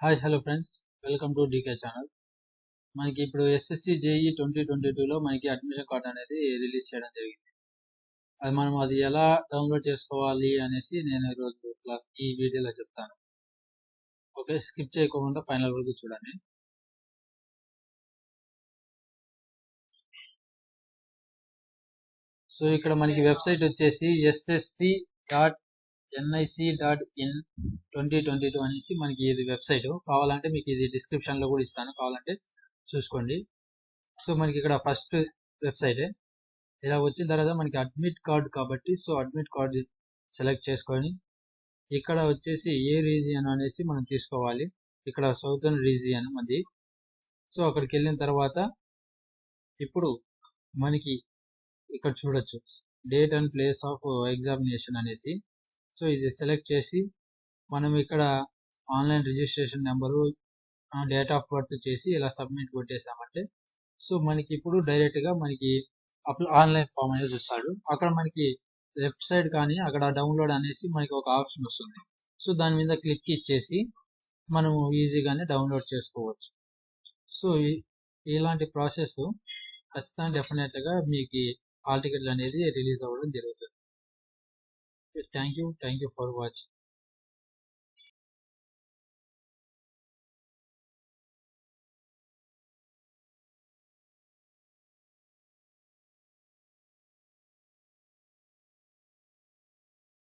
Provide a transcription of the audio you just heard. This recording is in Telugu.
Hi hello friends, welcome to DK channel. మనకి ఇప్పుడు SSC JE 2022లో మనకి అడ్మిషన్ కార్డ్ అనేది రిలీజ్ చేయడం జరిగింది. అది ఎలా డౌన్లోడ్ చేసుకోవాలి అనేసి నేను ఈరోజు ఈ వీడియోలో చెప్తాను. ఓకే, స్కిప్ చేయకుండా ఫైనల్ వరకు చూడండి. సో ఇక్కడ మనకి వెబ్సైట్ వచ్చేసి ssc.nic.in 2022 అనేసి మనకి ఇది వెబ్సైట్. కావాలంటే మీకు ఇది డిస్క్రిప్షన్ లో కూడా ఇస్తాను, కావాలంటే చూసుకోండి. సో మనకి ఇక్కడ ఫస్ట్ వెబ్సైట్ ఇలా వచ్చిన తర్వాత మనకి అడ్మిట్ కార్డ్ కాబట్టి సో అడ్మిట్ కార్డ్ సెలెక్ట్ చేసుకొని ఇక్కడ వచ్చేసి ఏ రీజియన్ అనేసి మనం తీసుకోవాలి. ఇక్కడ సౌతర్న్ రీజియన్ అది. సో అక్కడికి వెళ్ళిన తర్వాత ఇప్పుడు మనకి ఇక్కడ చూడొచ్చు date and place of examination అనేసి. సో ఇది సెలెక్ట్ చేసి మనం ఇక్కడ online registration number, date of birth చేసి ఇలా సబ్మిట్ కొట్టేసామంటే సో మనకి ఇప్పుడు డైరెక్ట్గా మనకి ఆన్లైన్ ఫామ్ అనేది చూస్తాడు. అక్కడ మనకి లెఫ్ట్ సైడ్ కానీ అక్కడ డౌన్లోడ్ అనేసి మనకి ఒక ఆప్షన్ వస్తుంది. సో దాని మీద క్లిక్ ఇచ్చేసి మనము ఈజీగానే డౌన్లోడ్ చేసుకోవచ్చు. సో ఇలాంటి ప్రాసెస్ ఖచ్చితంగా డెఫినెట్గా మీకు హాల్ టికెట్లు అనేది రిలీజ్ అవ్వడం జరుగుతుంది. Thank you for watching.